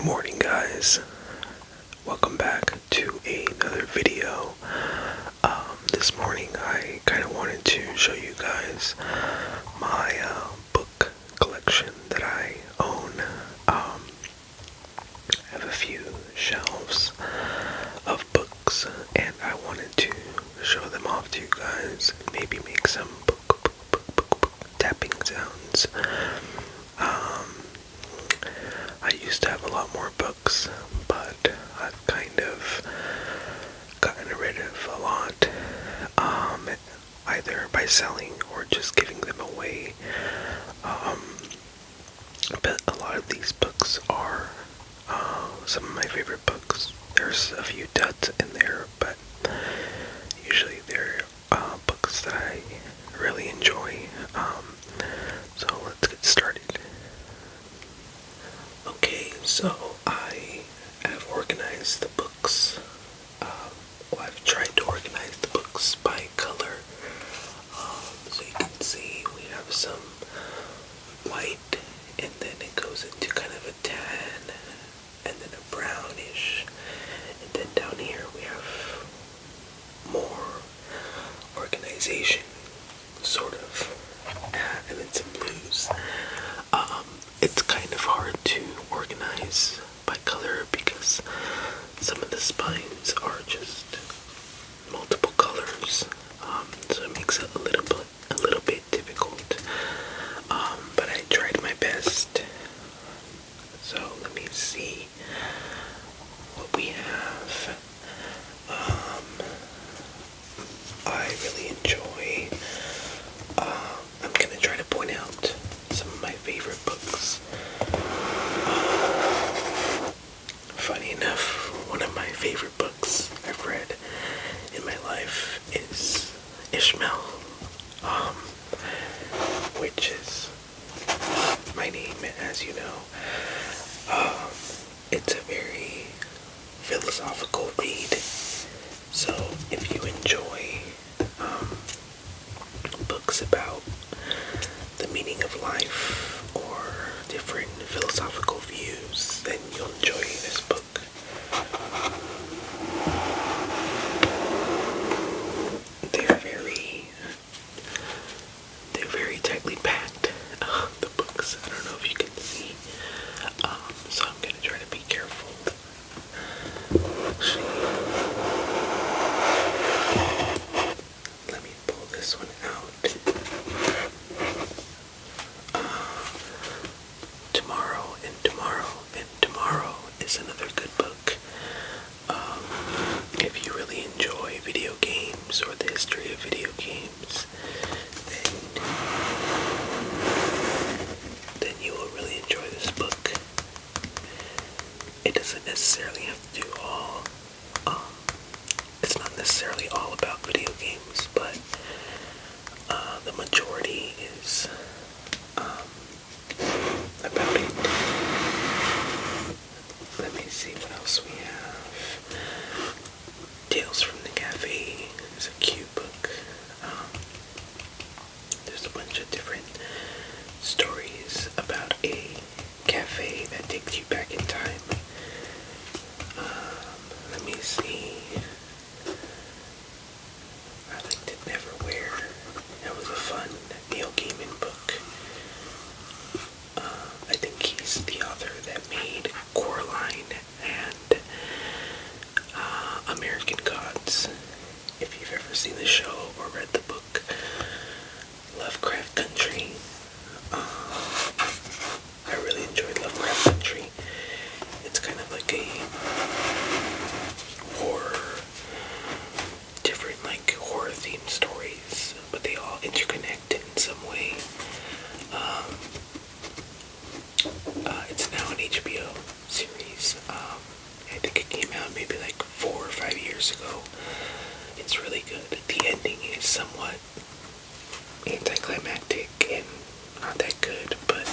morning, guys. Welcome back to another video. This morning I kind of wanted to show you guys my book collection that I own. I have a few shelves of books, and I wanted to show them off to you guys. Maybe make some book tapping sounds. I used to have a lot more books, but I've kind of gotten rid of a lot, either by selling or just giving them away. But a lot of these books are some of my favorite books. There's a few duds in there, but usually they're books that I really enjoy. So let's get started. Okay, so I have organized the books. I've tried to organize the books by color. So you can see we have some white, and then it goes into kind of a tan, and then a brownish, and then down here we have more organization, sort of, and then some blues. It's kind of hard to organize by color because some of the spines are just multiple colors, so it makes it a little bit difficult. But I tried my best. So let me see what we have. I really enjoy. I'm gonna try to point out some of my favorite books. Funny enough, one of my favorite books I've read in my life is Ishmael, which is my name, as you know. It's a very philosophical read, so if you enjoy books about the meaning of life or different philosophical views, then you'll enjoy this book. They're very tightly packed, the books. I don't know if you can see, so I'm gonna try to be careful. Actually, let me pull this one out. Tomorrow is another good book. If you really enjoy video games or the history of video games, then you will really enjoy this book. It doesn't necessarily have to do it's not necessarily all about video games, but the majority is about it. Let me see what else we have. Tales from the Cafe is a cute book. There's a bunch of different stories about a cafe that takes you back in time. Let me see. I liked it Neverwhere. That was a fun Neil Gaiman book. I think he's the author that made Coraline and American Gods. If you've ever seen the show or read the book Lovecraft Country, I really enjoyed Lovecraft Country. It's kind of like a horror themed stories, but they all interconnect in some way. It's now an HBO series. I think it came out maybe like 4 or 5 years ago. It's really good. The ending is somewhat anticlimactic and not that good, but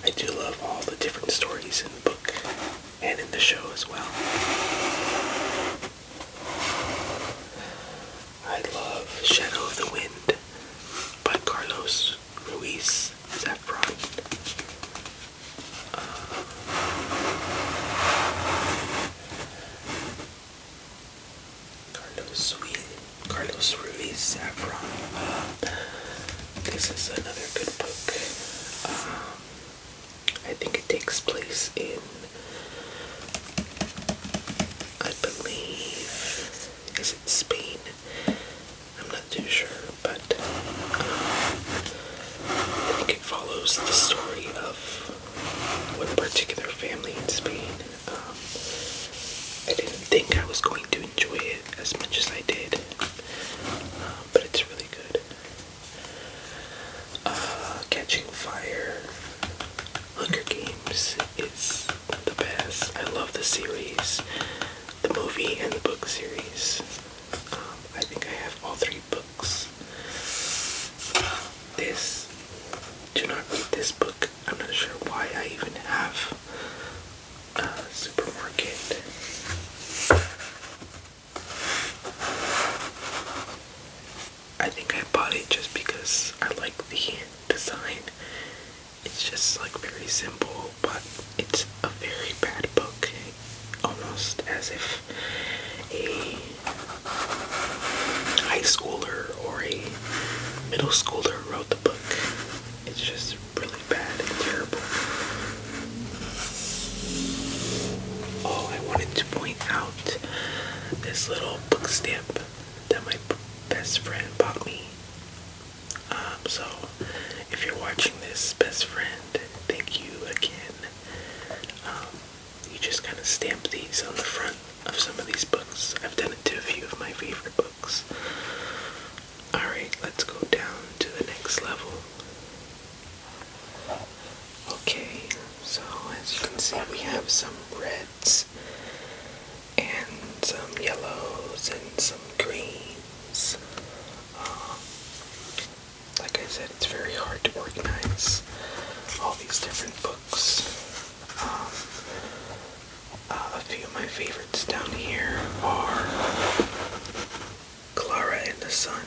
I do love all the different stories in the book and in the show as well. I love Shadow of the Wind by Carlos Ruiz Zafran. this is another good book. I think it takes place in, I believe, is it Spain? I'm not too sure, but I think it follows the story of one particular family in Spain. I didn't think I was going to enjoy it as much as I did, but it's really good. Catching Fire, Hunger Games is the best. I love the series, the movie and the book series. I think I have all 3 books. Do not read this book. I'm not sure why I even have a supermarket. I think I bought it just because I like the design. It's just like very simple, but it's a very bad book. Almost as if a high schooler or a middle schooler wrote the book. It's just really bad and terrible. Oh, I wanted to point out this little book stamp that my best friend bought me. So if you're watching this, best friend, thank you again. You just kind of stamp these on the front of some of these books. I've done it to a few of my favorite books. Alright, let's go down to the next level. Okay, so as you can see, we have some reds and some yellows and some greens. Like I said, it's very hard to organize all these different books. A few of my favorites down here are Clara and the Sun.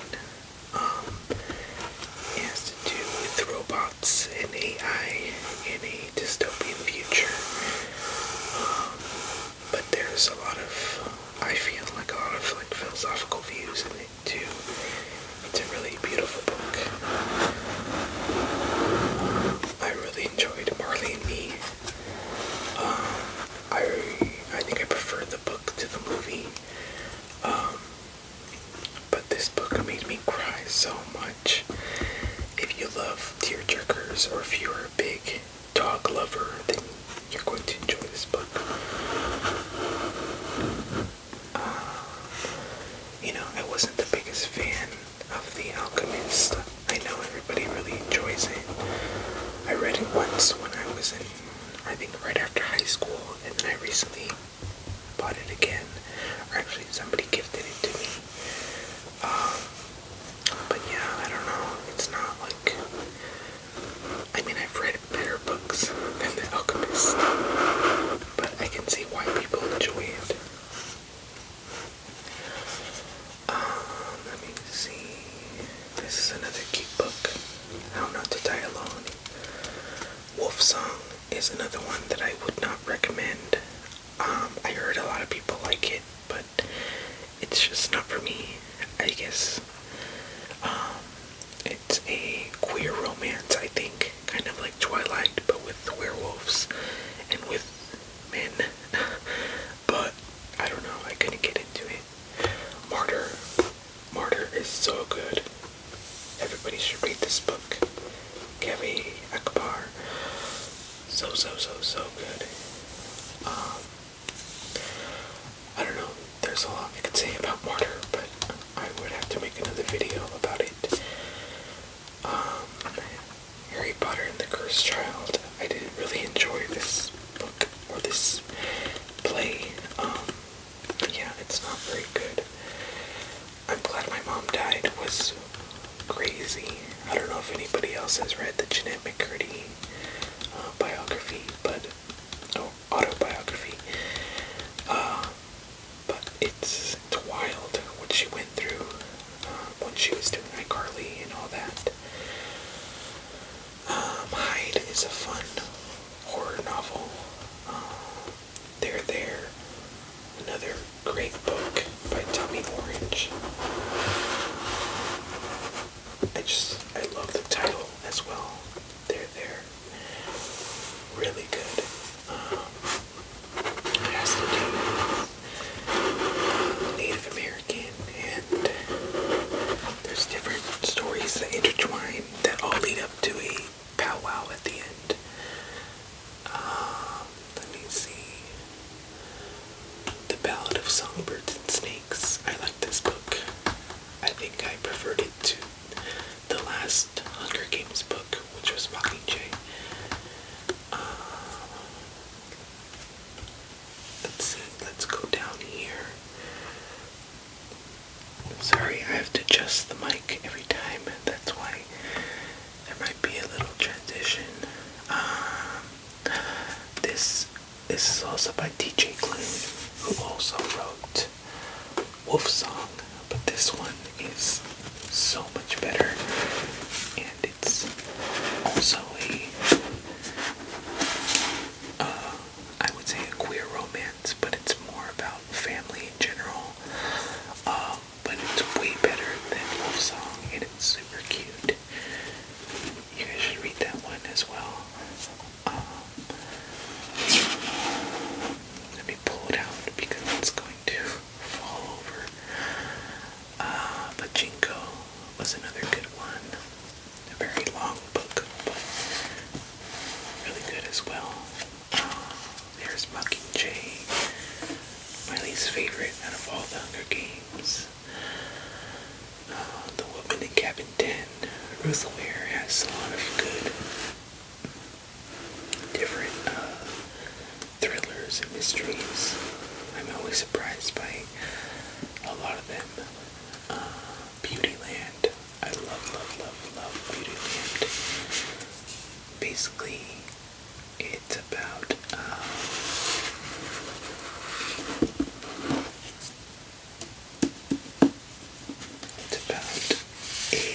It has to do with robots and AI in a dystopian future. But there's a lot of, I feel like a lot of philosophical views in it too. It's a really beautiful book. I really enjoyed Marley and Me. I think I prefer the book to the movie. But this book made me cry so much. If you love tearjerkers, or if you're a big dog lover, then you're going to enjoy this book. I wasn't the biggest fan of The Alchemist. I know everybody really enjoys it. I read it once when I was in, I think right after high school, and then I recently bought it again. Or actually, somebody gifted it to me. But yeah, I don't know. It's not like, I mean, I've read better books than The Alchemist, but I can see why people enjoy it. Let me see. This is another cute book. How Not to Die Alone. Wolf Song is another one that I would not recommend. I heard a lot of people like it, but it's just not for me, I guess. It's a queer romance, I think, kind of like Twilight, but with werewolves and with men. But I don't know, I couldn't get into it. Martyr is so good. Everybody should read this book. Kavi Akbar. So good. I don't know, there's a lot I could say about Martyr, but I would have to make another video about it. Harry Potter and the Cursed Child. I didn't really enjoy this book, or this play. Yeah, it's not very good. I'm glad my mom died. It was crazy. I don't know if anybody else has read the Jeanette McCurdy biography, autobiography. But it's wild what she went through when she was doing iCarly and all that. Hyde is a fun horror novel. They're There, another great book by Tommy Orange. I love the title. Songbirds and Snakes. I like this book. I think I preferred it to the last Hunger Games book, which was Mockingjay. Let's see, let's go down here. Sorry, I have to adjust the mic every time, that's why there might be a little transition. This is also by T.J. Klune, who also wrote Wolfsong, but this one is so much better, and it's also I would say a queer romance, but it's more about family in general, but it's way better than Wolfsong, and it's super cute. You guys should read that one as well. Let me pull it out because it's going to fall over. Pachinko was another good one. A very long book, but really good as well. There's Mockingjay, my least favorite out of all the Hunger Games. The Woman in Cabin 10. Ruth Ware has a lot of good, different thrillers and mysteries. I'm always surprised by a lot of them. Beautyland. I love Beautyland. Basically, it's about a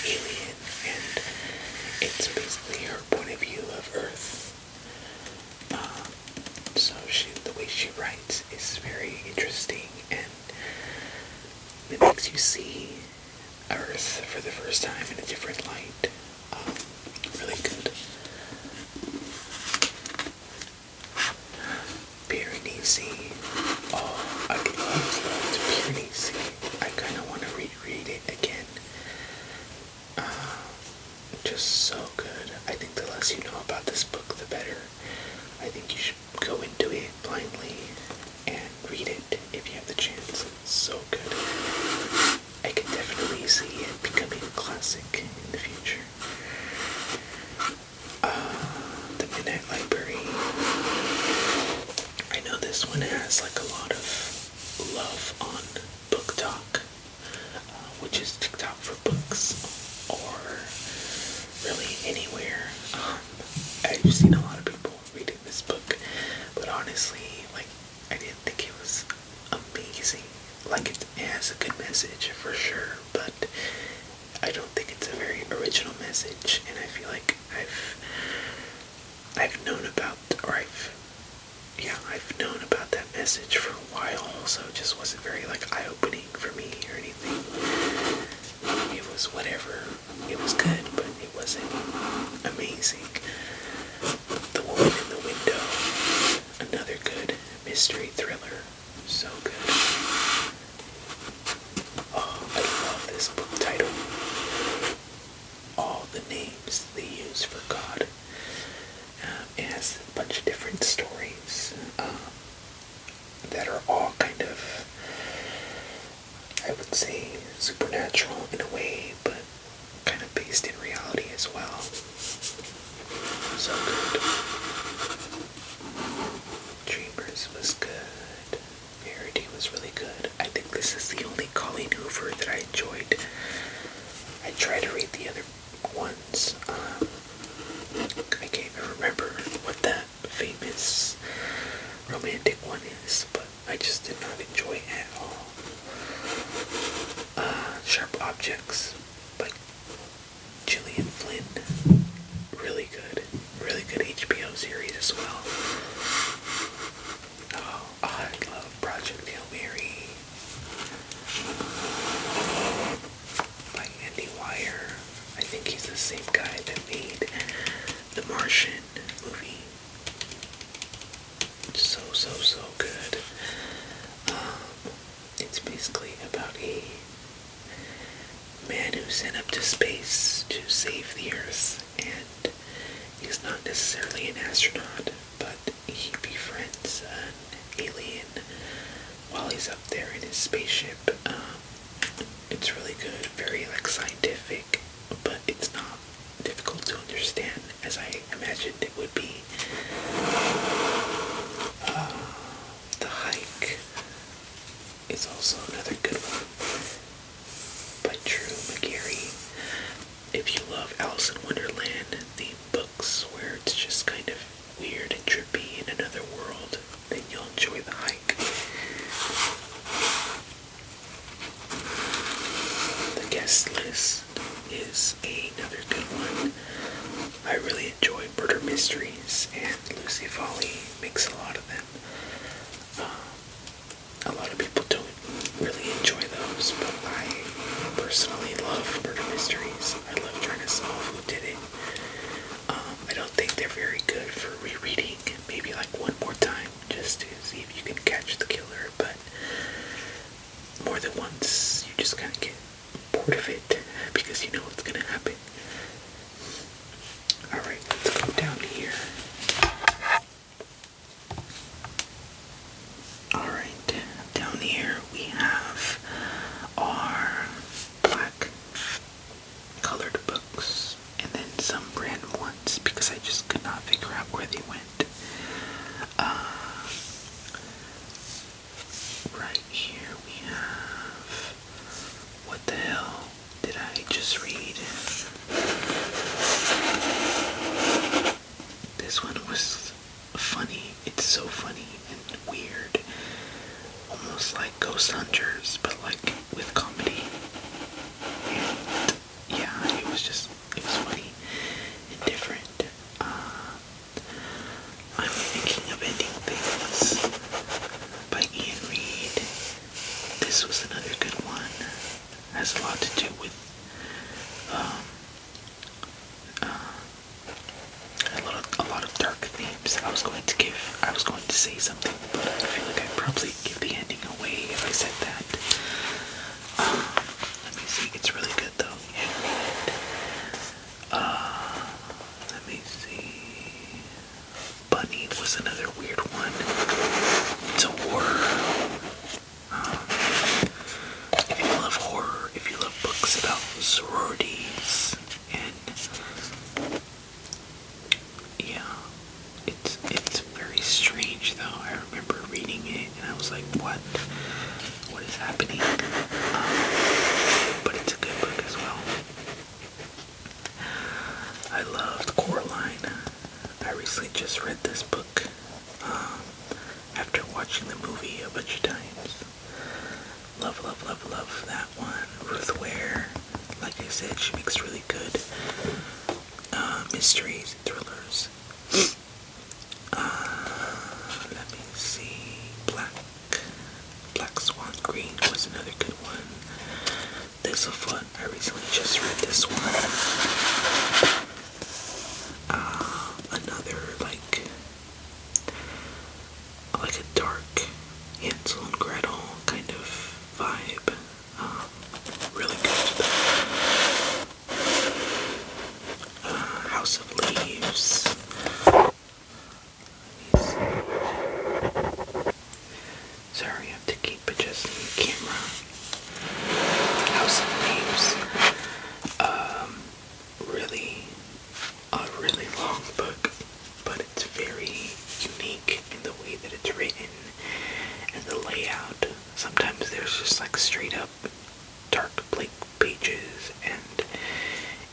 alien, and it's basically her point of view of Earth. So the way she writes is very interesting, and it makes you see Earth for the first time in a different light. Really good. Piranesi. Oh, I loved Piranesi. I kind of want to reread it again. Just so good. I think the less you know about this book, the better. I think you should go into it blindly and read it if you have the chance. It's so good. I can definitely see it becoming a classic in the future. The Midnight Library. I know this one has like a lot of love on Book Talk, which is TikTok for books, or really anywhere. I've seen a lot of people reading this book, but honestly, like, I didn't think it was amazing. Like, it has a good message for sure, but I don't think it's a very original message, and I feel like I've known about, or I've known about that message for a while, so it just wasn't very, like, eye-opening for me or anything. It was whatever. It was good, but it wasn't amazing. The Woman in the Window, another good mystery thriller. So good. Oh, I love this book title. All the names they use for God. It has a bunch of different stories that are all kind of, I would say, supernatural in a way, but kind of based in reality as well. So good. Dreamers was good. Verity was really good. I think this is the only Colleen Hoover that I enjoyed. I tried to read the other ones. I can't even remember what that famous romantic one is, but I just did not enjoy it at all. Sharp Objects by Gillian Flynn. Really good. Really good HBO series as well. Oh, I love Project Hail Mary by Andy Weir. I think he's the same guy that made The Martian movie. So good. It's basically about a man who's sent up to space to save the Earth, and he's not necessarily an astronaut, but he befriends an alien while he's up spaceship. It's really good, very like scientific, but it's not difficult to understand as I imagined it would be. The Hike is also another good one by Drew McGarry. If you love Alice in Wonderland theme books where it's just kind of weird and trippy in another world, then you'll enjoy The Hike. The Guest List is another good one. I really enjoy murder mysteries, and Lucy Foley makes a lot of them. A lot of people don't really enjoy those, but I personally love murder mysteries. I love trying to solve who did it. I don't think they're very good for rereading, maybe like one more time, just to see if you can catch the killer, but more than once, you just kind of get bored of it, because you know what's going to happen. Alright, let's go down here. Alright, down here we have our black colored books, and then some random ones, because I just could not figure out where they went. Right here we have, what the hell did I just read? This one was funny. It's so funny and weird. Almost like Ghost Hunters, but like with comedy. And yeah, it was funny and different. I'm thinking of ending things by Ian Reid. This was another good one. Has a lot to do with a lot of dark themes. I was going to say something, but I feel like I'd probably give the ending away if I said that. Let me see. It's really good though. You should read it. Let me see. Bunny was another weird one. It's a horror. If you love horror, if you love books about sororities, and yeah, it's very strange though. I remember reading it and I was like, what is happening? But it's a good book as well. I loved Coraline. I recently just read this book after watching the movie a bunch of times. Love, love, love, love that one. Ruth Ware, like I said, she makes really good mysteries and thrillers. Let me see. Black Swan Green was another good one. Thistlefoot, I recently just read this one. Another like a dark Hansel and Gretel kind of vibe. Really good. House of Leaves. Sorry, I have to keep adjusting the camera. House of Leaves. A really long book, but it's very unique in the way that it's written and the layout. Sometimes there's just like straight up dark blank pages, and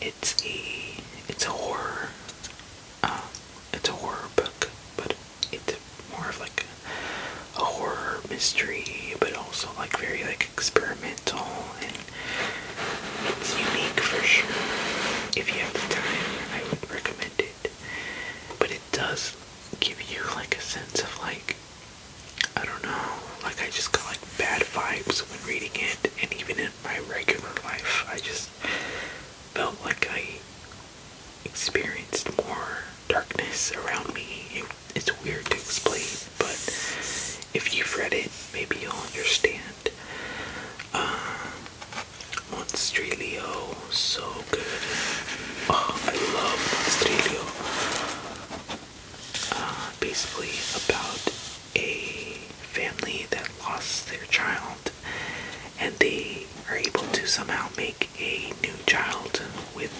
it's a horror. It's a horror book, but it's more of like a horror mystery, but also like very like experimental, and it's unique for sure. If you have the time, I would recommend it. But it does give you like a sense of like, I don't know, like I just got like bad vibes when reading it, and even in my regular life, I just felt like I experienced more darkness around me. It's weird to explain, but if you've read it, maybe you'll understand. Monstrilio, so good. Oh, I love Monstrilio. Basically about a family that lost their child, somehow make a new child with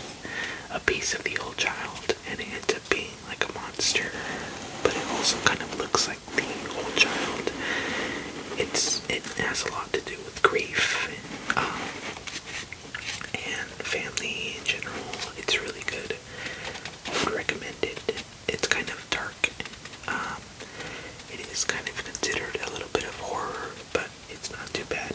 a piece of the old child, and it ends up being like a monster, but it also kind of looks like the old child. It has a lot to do with grief and family in general. It's really good. I would recommend it. It's kind of dark. It is kind of considered a little bit of horror, but it's not too bad.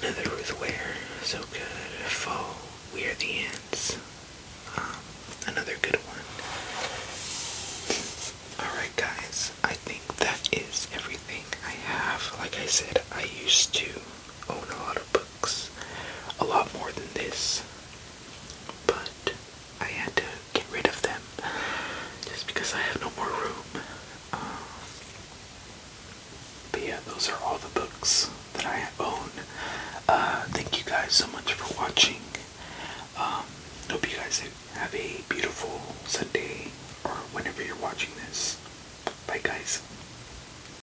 Another Ruth Ware, so good. Fall, We Are the Ants, another good one. Alright guys, I think that is everything I have. Like I said, I used to own a lot of books, a lot more than this, but I had to get rid of them just because I have no more room. But yeah, those are all the books that I own. Thank you guys so much for watching. Hope you guys have a beautiful Sunday or whenever you're watching this. Bye guys.